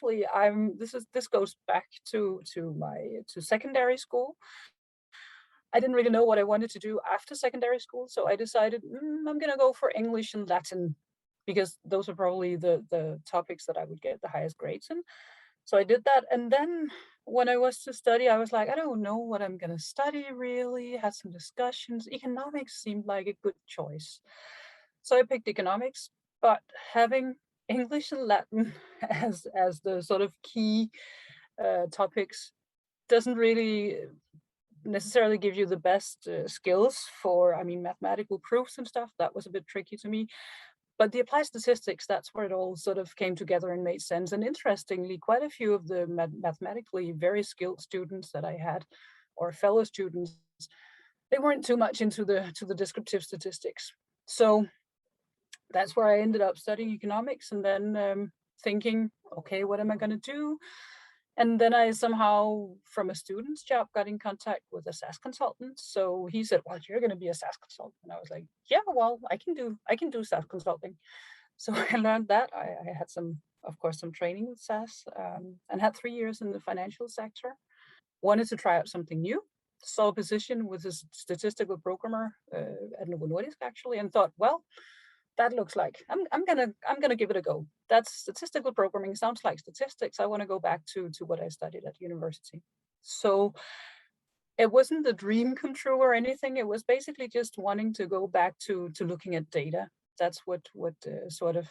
basically, this goes back to secondary school. I didn't really know what I wanted to do after secondary school, so I decided I'm gonna go for English and Latin because those are probably the topics that I would get the highest grades in. So I did that, and then when I was to study, I was like, I don't know what I'm gonna study really. Had some discussions. Economics seemed like a good choice, so I picked economics. But having English and Latin as the sort of key topics doesn't really necessarily give you the best skills for, I mean, mathematical proofs and stuff. That was a bit tricky to me. But the applied statistics, that's where it all sort of came together and made sense. And interestingly, quite a few of the mathematically very skilled students that I had, or fellow students, they weren't too much into the descriptive statistics. So that's where I ended up studying economics, and then thinking, okay, what am I going to do? And then I somehow, from a student's job, got in contact with a SAS consultant. So he said, well, you're going to be a SAS consultant. And I was like, yeah, well, I can do SAS consulting. So I learned that. I had of course, some training with SAS, and had 3 years in the financial sector. Wanted to try out something new. Saw a position with a statistical programmer at Novo Nordisk, actually, and thought, well, that looks like I'm gonna give it a go. That's statistical programming, sounds like statistics. I want to go back to what I studied at university. So it wasn't a dream come true or anything. It was basically just wanting to go back to looking at data. That's what sort of,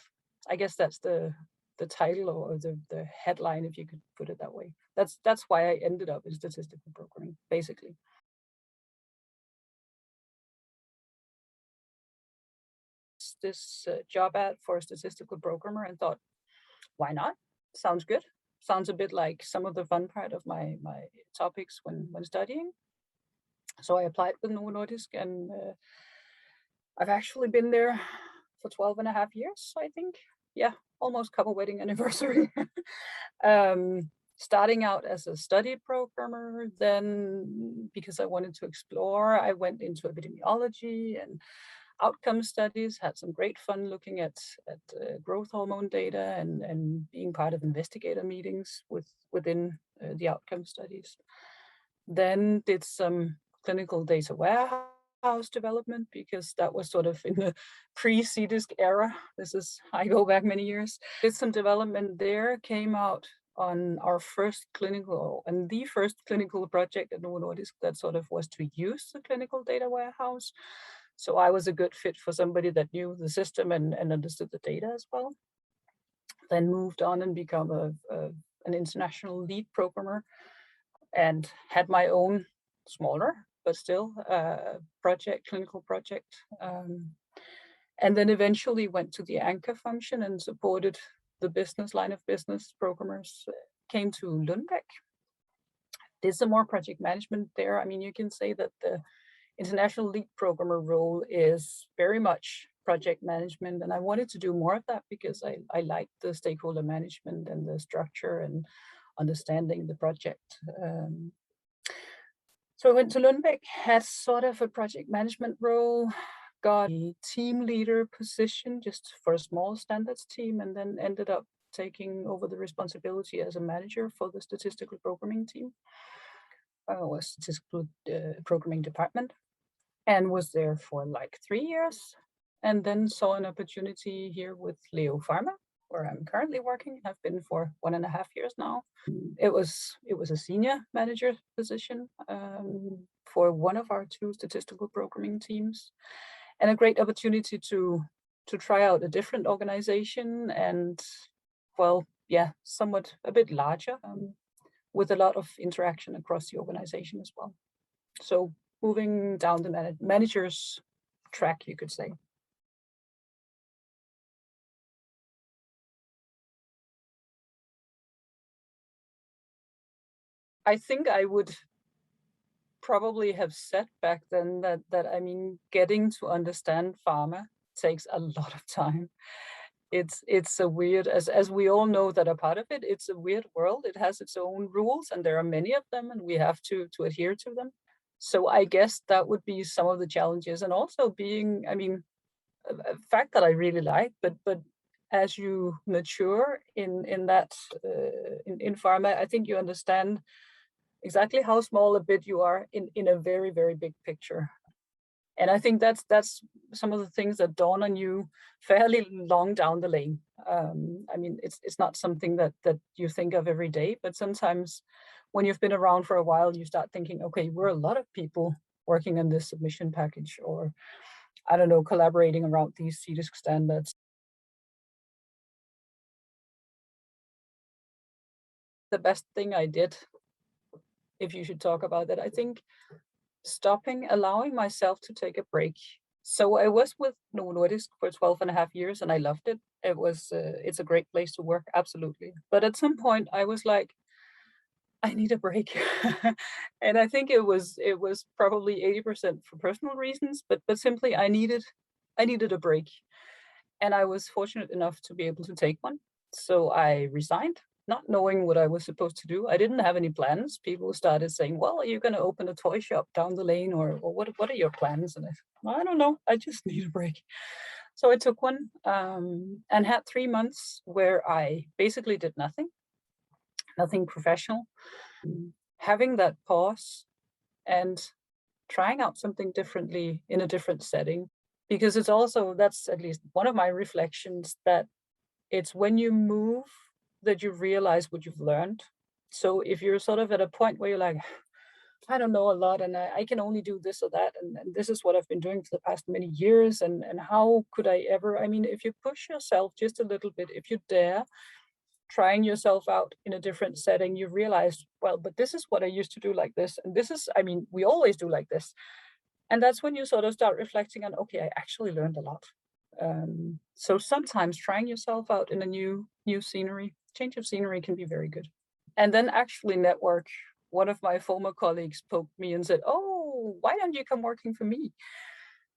I guess that's the title or the headline, if you could put it that way. That's why I ended up in statistical programming, basically. This job ad for a statistical programmer and thought, why not? Sounds good. Sounds a bit like some of the fun part of my topics when studying. So I applied with Novo Nordisk, and I've actually been there for 12 and a half years, I think. Yeah, almost couple wedding anniversary. Starting out as a study programmer, then because I wanted to explore, I went into epidemiology and outcome studies, had some great fun looking at growth hormone data and being part of investigator meetings within the outcome studies. Then did some clinical data warehouse development, because that was sort of in the pre-CDISC era. I go back many years. Did some development there, came out on our first clinical project at Novo Nordisk that sort of was to use the clinical data warehouse. So I was a good fit for somebody that knew the system and understood the data as well. Then moved on and become an international lead programmer, and had my own smaller, but still clinical project. And then eventually went to the anchor function and supported the business line of business programmers. Came to Lundbeck, did some more project management there. I mean, you can say that the international lead programmer role is very much project management, and I wanted to do more of that because I liked the stakeholder management and the structure and understanding the project. So I went to Lundbeck, had sort of a project management role, got a team leader position just for a small standards team, and then ended up taking over the responsibility as a manager for the statistical programming team, or statistical programming department, and was there for like 3 years, and then saw an opportunity here with Leo Pharma, where I'm currently working. I've been for 1.5 years now. It was a senior manager position for one of our 2 statistical programming teams, and a great opportunity to try out a different organization, and well, yeah, somewhat a bit larger, with a lot of interaction across the organization as well. So moving down the manager's track, you could say. I think I would probably have said back then that I mean, getting to understand pharma takes a lot of time. It's a weird, as we all know that are part of it, it's a weird world. It has its own rules, and there are many of them, and we have to adhere to them. So I guess that would be some of the challenges, and also being, I mean, a fact that I really like, but as you mature in that in pharma, I think you understand exactly how small a bit you are in a very, very big picture. And I think that's some of the things that dawn on you fairly long down the lane. I mean, it's not something that you think of every day, but sometimes when you've been around for a while, you start thinking, okay, we're a lot of people working on this submission package, or I don't know, collaborating around these CDISC standards. The best thing I did, if you should talk about that, I think stopping, allowing myself to take a break. So I was with Novo Nordisk for 12 and a half years and I loved it. It's a great place to work, absolutely. But at some point I was like, I need a break. And I think it was probably 80% for personal reasons, but simply I needed a break. And I was fortunate enough to be able to take one. So I resigned, not knowing what I was supposed to do. I didn't have any plans. People started saying, well, are you going to open a toy shop down the lane, or what are your plans? And I said, well, I don't know. I just need a break. So I took one and had 3 months where I basically did nothing professional. Having that pause and trying out something differently in a different setting, because it's also, that's at least one of my reflections, that it's when you move that you realize what you've learned. So if you're sort of at a point where you're like, I don't know a lot and I can only do this or that, and this is what I've been doing for the past many years, and how could I ever, I mean, if you push yourself just a little bit, if you dare trying yourself out in a different setting, you realize, well, but this is what I used to do like this, and this is, I mean, we always do like this. And that's when you sort of start reflecting on, okay, I actually learned a lot. So sometimes trying yourself out in a new scenery, change of scenery, can be very good. And then actually network. One of my former colleagues poked me and said, oh, why don't you come working for me?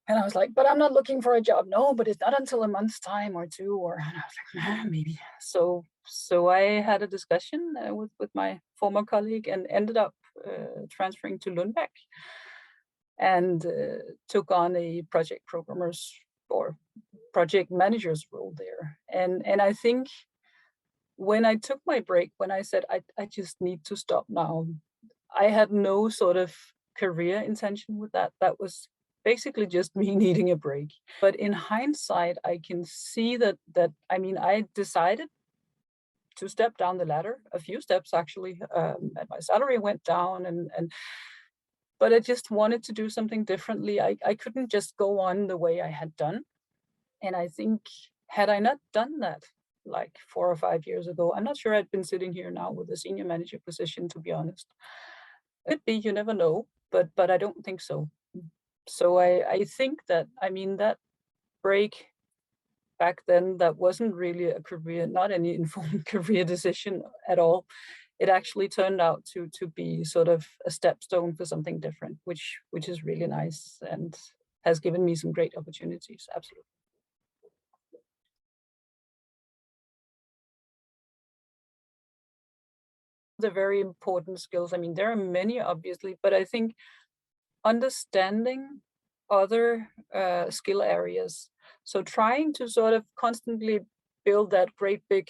And I was like, but I'm not looking for a job. No, but it's not until a month's time or two. Or and I was like, maybe. So I had a discussion with my former colleague and ended up transferring to Lundbeck, and took on a project programmer's or project manager's role there. And I think when I took my break, when I said I just need to stop now, I had no sort of career intention with that. That was basically just me needing a break. But in hindsight, I can see that I mean, I decided to step down the ladder, a few steps actually, and my salary went down, and but I just wanted to do something differently. I couldn't just go on the way I had done. And I think, had I not done that like 4 or 5 years ago, I'm not sure I'd been sitting here now with a senior manager position, to be honest. Could be, you never know, but I don't think so. So I think that, I mean, that break back then, that wasn't really a career, not any informed career decision at all. It actually turned out to be sort of a stepstone for something different, which is really nice and has given me some great opportunities. Absolutely. The very important skills. I mean, there are many, obviously, but I think understanding other skill areas. So trying to sort of constantly build that great big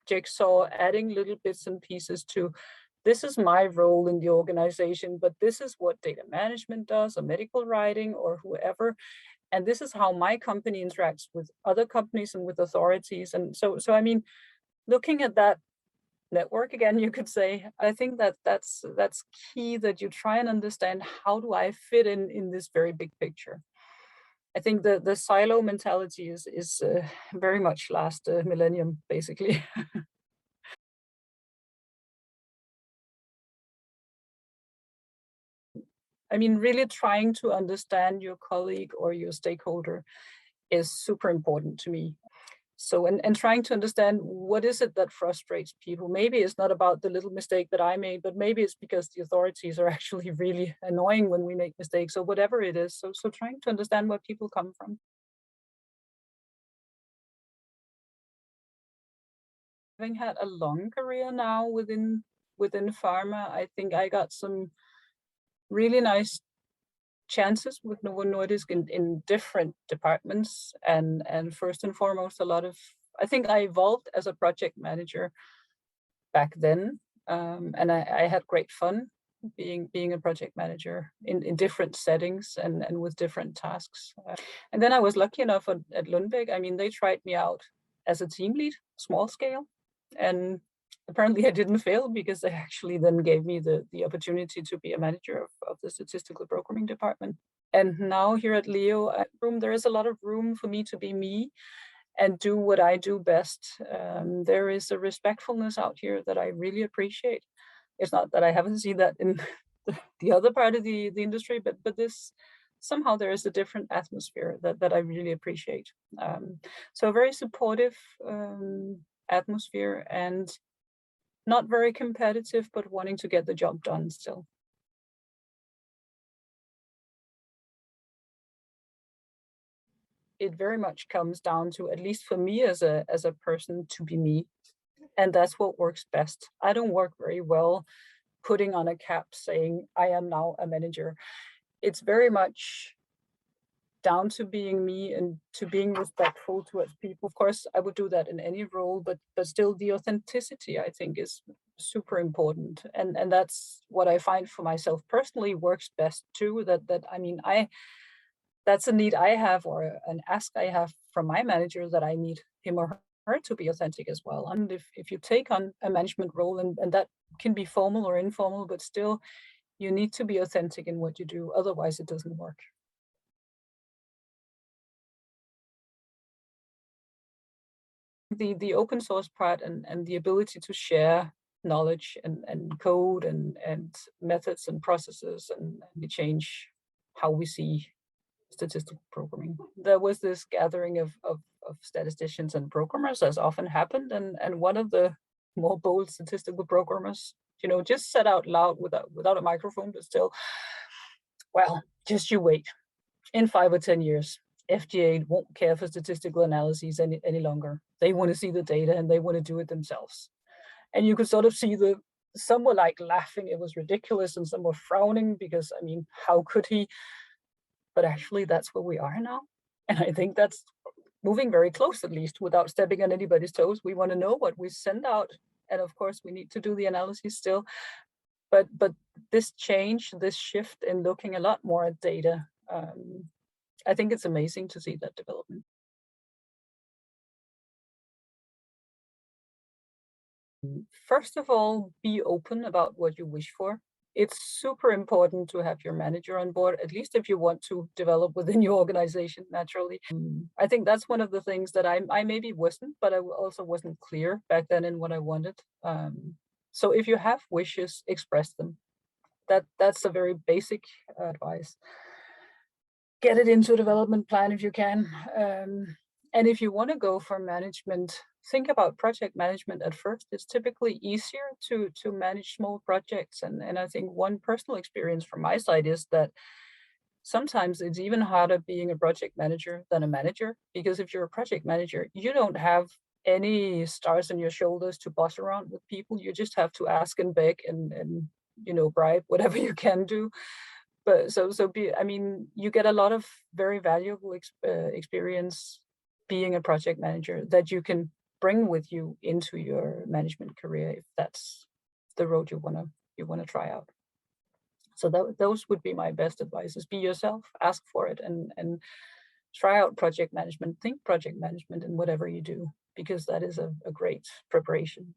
jigsaw, adding little bits and pieces to, this is my role in the organization, but this is what data management does, or medical writing, or whoever. And this is how my company interacts with other companies and with authorities. And so I mean, looking at that network again, you could say, I think that's key, that you try and understand, how do I fit in this very big picture. I think the silo mentality is very much last millennium, basically. I mean, really trying to understand your colleague or your stakeholder is super important to me. So, and trying to understand, what is it that frustrates people. Maybe it's not about the little mistake that I made, but maybe it's because the authorities are actually really annoying when we make mistakes, or whatever it is. So trying to understand where people come from. Having had a long career now within pharma, I think I got some really nice chances with Novo Nordisk in different departments, and first and foremost, a lot of I think I evolved as a project manager back then, and I had great fun being a project manager in different settings and with different tasks. And then I was lucky enough at Lundbeck. I mean, they tried me out as a team lead, small scale, and apparently I didn't fail because they actually then gave me the opportunity to be a manager of the statistical programming department. And now here at Leo, there is a lot of room for me to be me and do what I do best. There is a respectfulness out here that I really appreciate. It's not that I haven't seen that in the other part of the industry, but this somehow there is a different atmosphere that I really appreciate. So a very supportive atmosphere, and not very competitive, but wanting to get the job done still. It very much comes down to, at least for me as a person, to be me. And that's what works best. I don't work very well putting on a cap saying, I am now a manager. It's very much down to being me and to being respectful towards people. Of course, I would do that in any role, but still the authenticity, I think, is super important. And that's what I find for myself personally works best too. I mean, that's a need I have, or an ask I have from my manager, that I need him or her to be authentic as well. And if you take on a management role, and that can be formal or informal, but still you need to be authentic in what you do. Otherwise it doesn't work. The open source part and the ability to share knowledge and code and methods and processes and change how we see statistical programming. There was this gathering of statisticians and programmers, as often happened, and one of the more bold statistical programmers, just said out loud without a microphone, but still, well, just you wait. In 5 or 10 years, FDA won't care for statistical analyses any longer. They want to see the data and they want to do it themselves. And you could sort of see some were like laughing, it was ridiculous, and some were frowning because, I mean, how could he? But actually that's where we are now. And I think that's moving very close, at least, without stepping on anybody's toes. We want to know what we send out. And of course we need to do the analysis still. But this change, this shift in looking a lot more at data, I think it's amazing to see that development. First of all, be open about what you wish for. It's super important to have your manager on board, at least if you want to develop within your organization naturally. I think that's one of the things that I maybe wasn't, but I also wasn't clear back then in what I wanted. So if you have wishes, express them. That's a very basic advice. Get it into a development plan if you can. And if you want to go for management, think about project management at first. It's typically easier to manage small projects. And I think one personal experience from my side is that sometimes it's even harder being a project manager than a manager, because if you're a project manager, you don't have any stars on your shoulders to boss around with people. You just have to ask and beg and bribe whatever you can do. But I mean, you get a lot of very valuable experience being a project manager that you can bring with you into your management career, if that's the road you wanna try out. So those would be my best advices. Be yourself, ask for it, and try out project management. Think project management in whatever you do, because that is a great preparation.